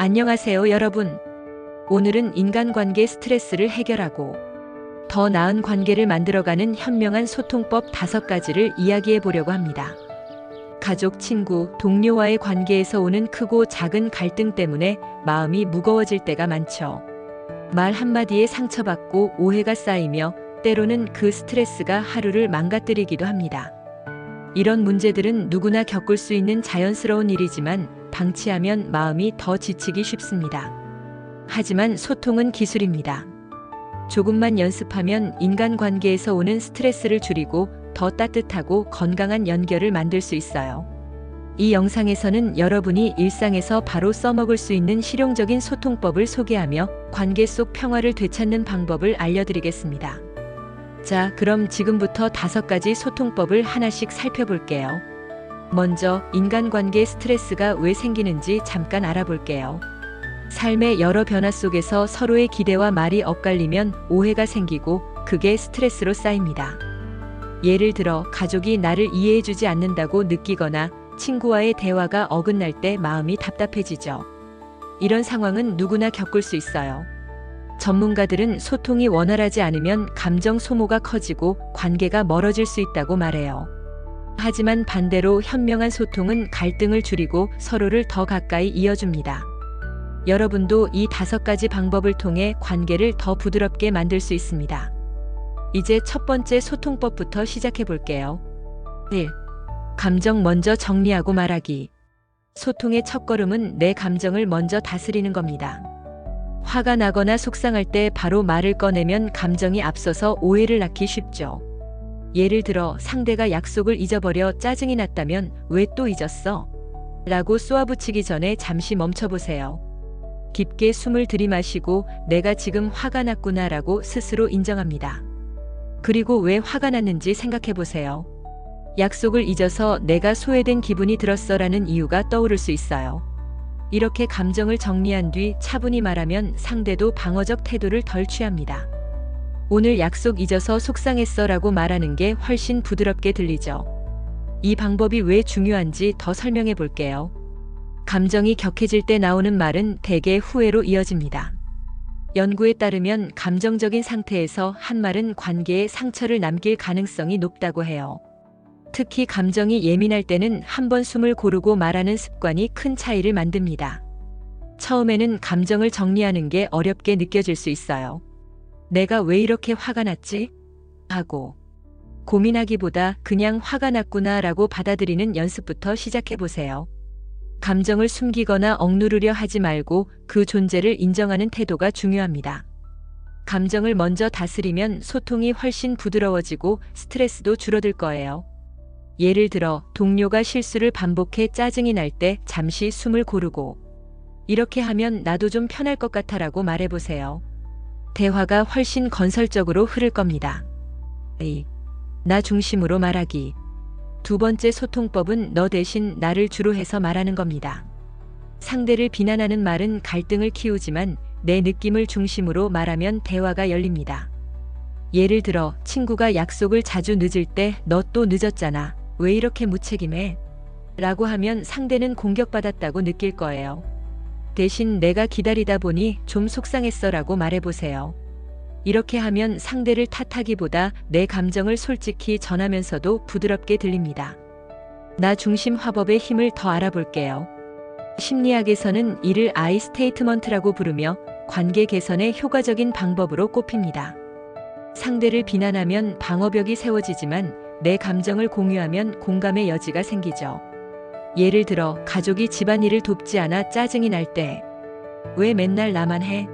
안녕하세요, 여러분. 오늘은 인간관계 스트레스를 해결하고 더 나은 관계를 만들어가는 현명한 소통법 5가지를 이야기해 보려고 합니다. 가족, 친구, 동료와의 관계에서 오는 크고 작은 갈등 때문에 마음이 무거워질 때가 많죠. 말 한마디에 상처받고 오해가 쌓이며 때로는 그 스트레스가 하루를 망가뜨리기도 합니다. 이런 문제들은 누구나 겪을 수 있는 자연스러운 일이지만 방치하면 마음이 더 지치기 쉽습니다. 하지만 소통은 기술입니다. 조금만 연습하면 인간관계에서 오는 스트레스를 줄이고 더 따뜻하고 건강한 연결을 만들 수 있어요. 이 영상에서는 여러분이 일상에서 바로 써먹을 수 있는 실용적인 소통법을 소개하며 관계 속 평화를 되찾는 방법을 알려드리겠습니다. 자, 그럼 지금부터 5가지 소통법을 하나씩 살펴볼게요. 먼저 인간관계 스트레스가 왜 생기는지 잠깐 알아볼게요. 삶의 여러 변화 속에서 서로의 기대와 말이 엇갈리면 오해가 생기고 그게 스트레스로 쌓입니다. 예를 들어 가족이 나를 이해해주지 않는다고 느끼거나 친구와의 대화가 어긋날 때 마음이 답답해지죠. 이런 상황은 누구나 겪을 수 있어요. 전문가들은 소통이 원활하지 않으면 감정 소모가 커지고 관계가 멀어질 수 있다고 말해요. 하지만 반대로 현명한 소통은 갈등을 줄이고 서로를 더 가까이 이어줍니다. 여러분도 이 5가지 방법을 통해 관계를 더 부드럽게 만들 수 있습니다. 이제 첫 번째 소통법부터 시작해 볼게요. 1. 감정 먼저 정리하고 말하기. 소통의 첫걸음은 내 감정을 먼저 다스리는 겁니다. 화가 나거나 속상할 때 바로 말을 꺼내면 감정이 앞서서 오해를 낳기 쉽죠. 예를 들어 상대가 약속을 잊어버려 짜증이 났다면 "왜 또 잊었어?" 라고 쏘아붙이기 전에 잠시 멈춰보세요. 깊게 숨을 들이마시고 "내가 지금 화가 났구나 라고 스스로 인정합니다. 그리고 왜 화가 났는지 생각해보세요. 약속을 잊어서 내가 소외된 기분이 들었어 라는 이유가 떠오를 수 있어요. 이렇게 감정을 정리한 뒤 차분히 말하면 상대도 방어적 태도를 덜 취합니다. "오늘 약속 잊어서 속상했어 라고 말하는 게 훨씬 부드럽게 들리죠. 이 방법이 왜 중요한지 더 설명해 볼게요. 감정이 격해질 때 나오는 말은 대개 후회로 이어집니다. 연구에 따르면 감정적인 상태에서 한 말은 관계에 상처를 남길 가능성이 높다고 해요. 특히 감정이 예민할 때는 한 번 숨을 고르고 말하는 습관이 큰 차이를 만듭니다. 처음에는 감정을 정리하는 게 어렵게 느껴질 수 있어요. "내가 왜 이렇게 화가 났지?" 하고 고민하기보다 그냥 "화가 났구나 라고 받아들이는 연습부터 시작해보세요. 감정을 숨기거나 억누르려 하지 말고 그 존재를 인정하는 태도가 중요합니다. 감정을 먼저 다스리면 소통이 훨씬 부드러워지고 스트레스도 줄어들 거예요. 예를 들어 동료가 실수를 반복해 짜증이 날 때 잠시 숨을 고르고 "이렇게 하면 나도 좀 편할 것 같아 라고 말해보세요. 대화가 훨씬 건설적으로 흐를 겁니다. 2. 나 중심으로 말하기. 두 번째 소통법은 너 대신 나를 주로 해서 말하는 겁니다. 상대를 비난하는 말은 갈등을 키우지만 내 느낌을 중심으로 말하면 대화가 열립니다. 예를 들어 친구가 약속을 자주 늦을 때 "너 또 늦었잖아. 왜 이렇게 무책임해?" 라고 하면 상대는 공격받았다고 느낄 거예요. 대신 "내가 기다리다 보니 좀 속상했어 라고 말해보세요. 이렇게 하면 상대를 탓하기보다 내 감정을 솔직히 전하면서도 부드럽게 들립니다. 나 중심 화법의 힘을 더 알아볼게요. 심리학에서는 이를 I 스테이트먼트라고 부르며 관계 개선의 효과적인 방법으로 꼽힙니다. 상대를 비난하면 방어벽이 세워지지만 내 감정을 공유하면 공감의 여지가 생기죠. 예를 들어 가족이 집안일을 돕지 않아 짜증이 날 때 "왜 맨날 나만 해?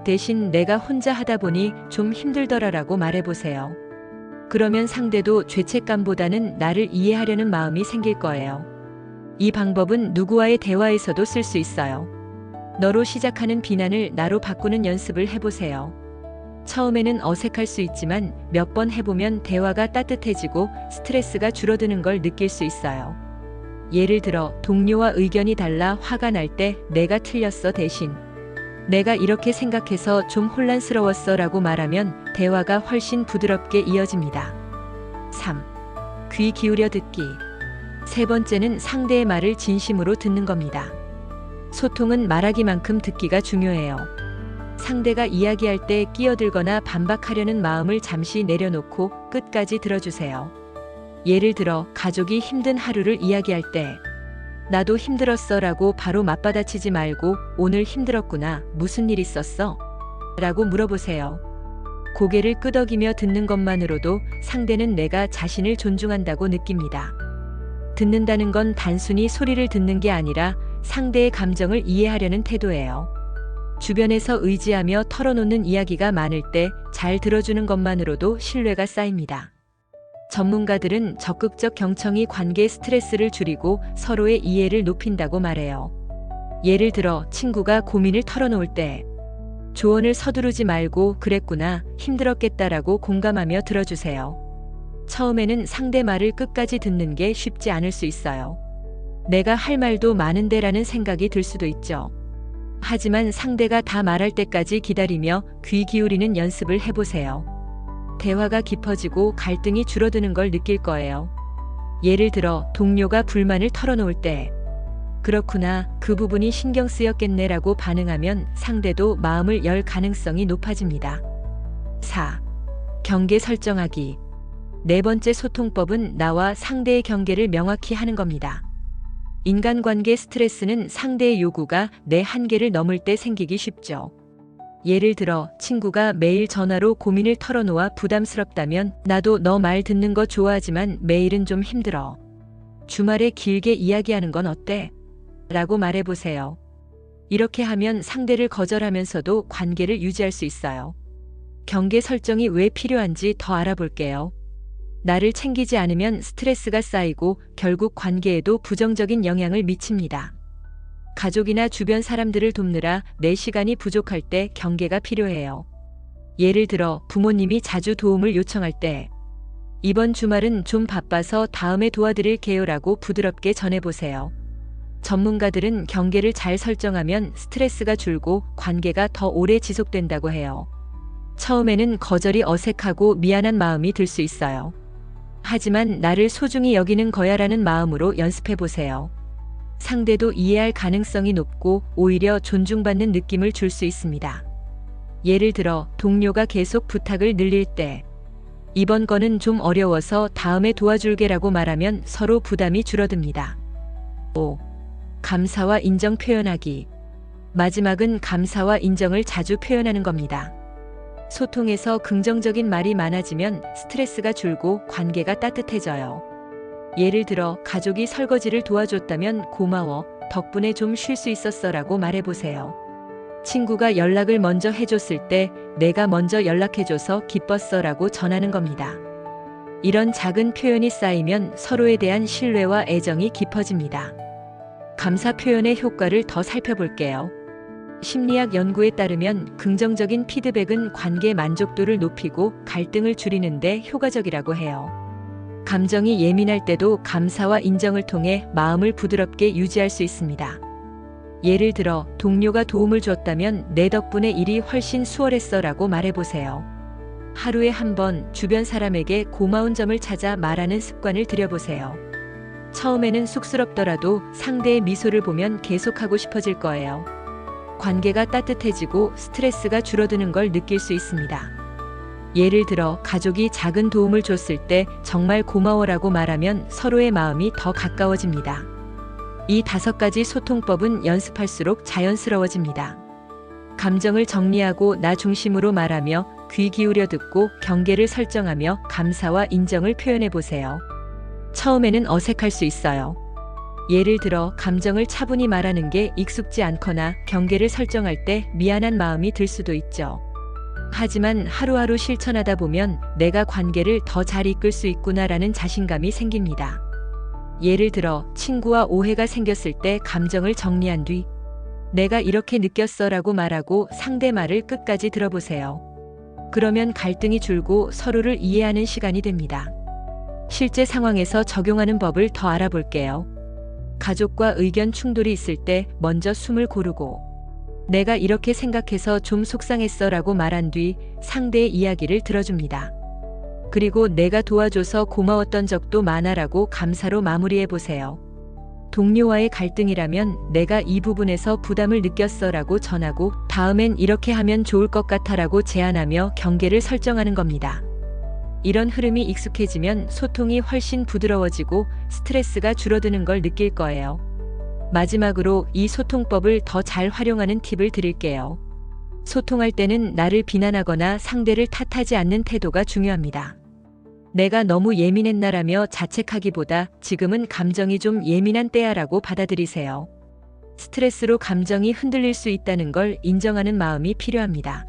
대신 내가 혼자 하다 보니 좀 힘들더라 라고 말해보세요. 그러면 상대도 죄책감보다는 나를 이해하려는 마음이 생길 거예요. 이 방법은 누구와의 대화에서도 쓸 수 있어요. 너로 시작하는 비난을 나로 바꾸는 연습을 해보세요. 처음에는 어색할 수 있지만 몇 번 해보면 대화가 따뜻해지고 스트레스가 줄어드는 걸 느낄 수 있어요. 예를 들어 동료와 의견이 달라 화가 날 때 "내가 틀렸어" 대신 "내가 이렇게 생각해서 좀 혼란스러웠어" 라고 말하면 대화가 훨씬 부드럽게 이어집니다. 3. 귀 기울여 듣기. 세 번째는 상대의 말을 진심으로 듣는 겁니다. 소통은 말하기만큼 듣기가 중요해요. 상대가 이야기할 때 끼어들거나 반박하려는 마음을 잠시 내려놓고 끝까지 들어주세요. 예를 들어 가족이 힘든 하루를 이야기할 때 나도 힘들었어 라고 바로 맞받아치지 말고 오늘 힘들었구나, 무슨 일 있었어? 라고 물어보세요. 고개를 끄덕이며 듣는 것만으로도 상대는 내가 자신을 존중한다고 느낍니다. 듣는다는 건 단순히 소리를 듣는 게 아니라 상대의 감정을 이해하려는 태도예요. 주변에서 의지하며 털어놓는 이야기가 많을 때 잘 들어주는 것만으로도 신뢰가 쌓입니다. 전문가들은 적극적 경청이 관계 스트레스를 줄이고 서로의 이해를 높인다고 말해요. 예를 들어 친구가 고민을 털어놓을 때 조언을 서두르지 말고 그랬구나, 힘들었겠다라고 공감하며 들어주세요. 처음에는 상대 말을 끝까지 듣는 게 쉽지 않을 수 있어요. 내가 할 말도 많은데라는 생각이 들 수도 있죠. 하지만 상대가 다 말할 때까지 기다리며 귀 기울이는 연습을 해보세요. 대화가 깊어지고 갈등이 줄어드는 걸 느낄 거예요. 예를 들어 동료가 불만을 털어놓을 때 그렇구나, 그 부분이 신경 쓰였겠네라고 반응하면 상대도 마음을 열 가능성이 높아집니다. 4. 경계 설정하기. 네 번째 소통법은 나와 상대의 경계를 명확히 하는 겁니다. 인간관계 스트레스는 상대의 요구가 내 한계를 넘을 때 생기기 쉽죠. 예를 들어 친구가 매일 전화로 고민을 털어놓아 부담스럽다면 나도 너 말 듣는 거 좋아하지만 매일은 좀 힘들어. 주말에 길게 이야기하는 건 어때? 라고 말해보세요. 이렇게 하면 상대를 거절하면서도 관계를 유지할 수 있어요. 경계 설정이 왜 필요한지 더 알아볼게요. 나를 챙기지 않으면 스트레스가 쌓이고 결국 관계에도 부정적인 영향을 미칩니다. 가족이나 주변 사람들을 돕느라 내 시간이 부족할 때 경계가 필요해요. 예를 들어 부모님이 자주 도움을 요청할 때 이번 주말은 좀 바빠서 다음에 도와드릴게요라고 부드럽게 전해보세요. 전문가들은 경계를 잘 설정하면 스트레스가 줄고 관계가 더 오래 지속된다고 해요. 처음에는 거절이 어색하고 미안한 마음이 들 수 있어요. 하지만 나를 소중히 여기는 거야라는 마음으로 연습해보세요. 상대도 이해할 가능성이 높고 오히려 존중받는 느낌을 줄 수 있습니다. 예를 들어 동료가 계속 부탁을 늘릴 때 이번 거는 좀 어려워서 다음에 도와줄게라고 말하면 서로 부담이 줄어듭니다. 5. 감사와 인정 표현하기. 마지막은 감사와 인정을 자주 표현하는 겁니다. 소통에서 긍정적인 말이 많아지면 스트레스가 줄고 관계가 따뜻해져요. 예를 들어 가족이 설거지를 도와줬다면 고마워, 덕분에 좀 쉴 수 있었어라고 말해보세요. 친구가 연락을 먼저 해줬을 때 내가 먼저 연락해줘서 기뻤어라고 전하는 겁니다. 이런 작은 표현이 쌓이면 서로에 대한 신뢰와 애정이 깊어집니다. 감사 표현의 효과를 더 살펴볼게요. 심리학 연구에 따르면 긍정적인 피드백은 관계 만족도를 높이고 갈등을 줄이는데 효과적이라고 해요. 감정이 예민할 때도 감사와 인정을 통해 마음을 부드럽게 유지할 수 있습니다. 예를 들어 동료가 도움을 줬다면 내 덕분에 일이 훨씬 수월했어라고 말해보세요. 하루에 한 번 주변 사람에게 고마운 점을 찾아 말하는 습관을 들여보세요. 처음에는 쑥스럽더라도 상대의 미소를 보면 계속하고 싶어질 거예요. 관계가 따뜻해지고 스트레스가 줄어드는 걸 느낄 수 있습니다. 예를 들어 가족이 작은 도움을 줬을 때 정말 고마워라고 말하면 서로의 마음이 더 가까워집니다. 이 5가지 소통법은 연습할수록 자연스러워집니다. 감정을 정리하고 나 중심으로 말하며 귀 기울여 듣고 경계를 설정하며 감사와 인정을 표현해 보세요. 처음에는 어색할 수 있어요. 예를 들어 감정을 차분히 말하는 게 익숙지 않거나 경계를 설정할 때 미안한 마음이 들 수도 있죠. 하지만 하루하루 실천하다 보면 내가 관계를 더 잘 이끌 수 있구나라는 자신감이 생깁니다. 예를 들어 친구와 오해가 생겼을 때 감정을 정리한 뒤 내가 이렇게 느꼈어라고 말하고 상대 말을 끝까지 들어보세요. 그러면 갈등이 줄고 서로를 이해하는 시간이 됩니다. 실제 상황에서 적용하는 법을 더 알아볼게요. 가족과 의견 충돌이 있을 때 먼저 숨을 고르고 내가 이렇게 생각해서 좀 속상했어라고 말한 뒤 상대의 이야기를 들어줍니다. 그리고 내가 도와줘서 고마웠던 적도 많아라고 감사로 마무리해 보세요. 동료와의 갈등이라면 내가 이 부분에서 부담을 느꼈어라고 전하고 다음엔 이렇게 하면 좋을 것 같아라고 제안하며 경계를 설정하는 겁니다. 이런 흐름이 익숙해지면 소통이 훨씬 부드러워지고 스트레스가 줄어드는 걸 느낄 거예요. 마지막으로 이 소통법을 더 잘 활용하는 팁을 드릴게요. 소통할 때는 나를 비난하거나 상대를 탓하지 않는 태도가 중요합니다. 내가 너무 예민했나라며 자책하기보다 지금은 감정이 좀 예민한 때야라고 받아들이세요. 스트레스로 감정이 흔들릴 수 있다는 걸 인정하는 마음이 필요합니다.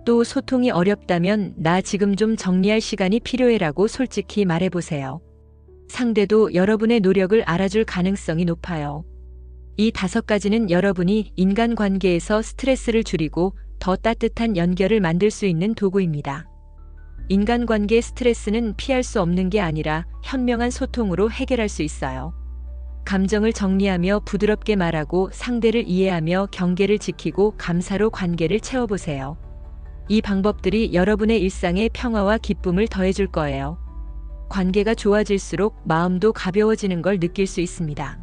또 소통이 어렵다면 나 지금 좀 정리할 시간이 필요해라고 솔직히 말해보세요. 상대도 여러분의 노력을 알아줄 가능성이 높아요. 이 5가지는 여러분이 인간관계에서 스트레스를 줄이고 더 따뜻한 연결을 만들 수 있는 도구입니다. 인간관계 스트레스는 피할 수 없는 게 아니라 현명한 소통으로 해결할 수 있어요. 감정을 정리하며 부드럽게 말하고 상대를 이해하며 경계를 지키고 감사로 관계를 채워보세요. 이 방법들이 여러분의 일상에 평화와 기쁨을 더해줄 거예요. 관계가 좋아질수록 마음도 가벼워지는 걸 느낄 수 있습니다.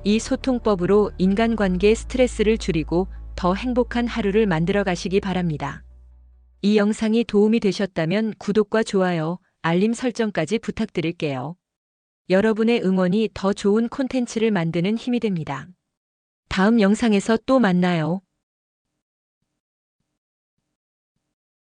이 소통법으로 인간관계의 스트레스를 줄이고 더 행복한 하루를 만들어 가시기 바랍니다. 이 영상이 도움이 되셨다면 구독과 좋아요, 알림 설정까지 부탁드릴게요. 여러분의 응원이 더 좋은 콘텐츠를 만드는 힘이 됩니다. 다음 영상에서 또 만나요.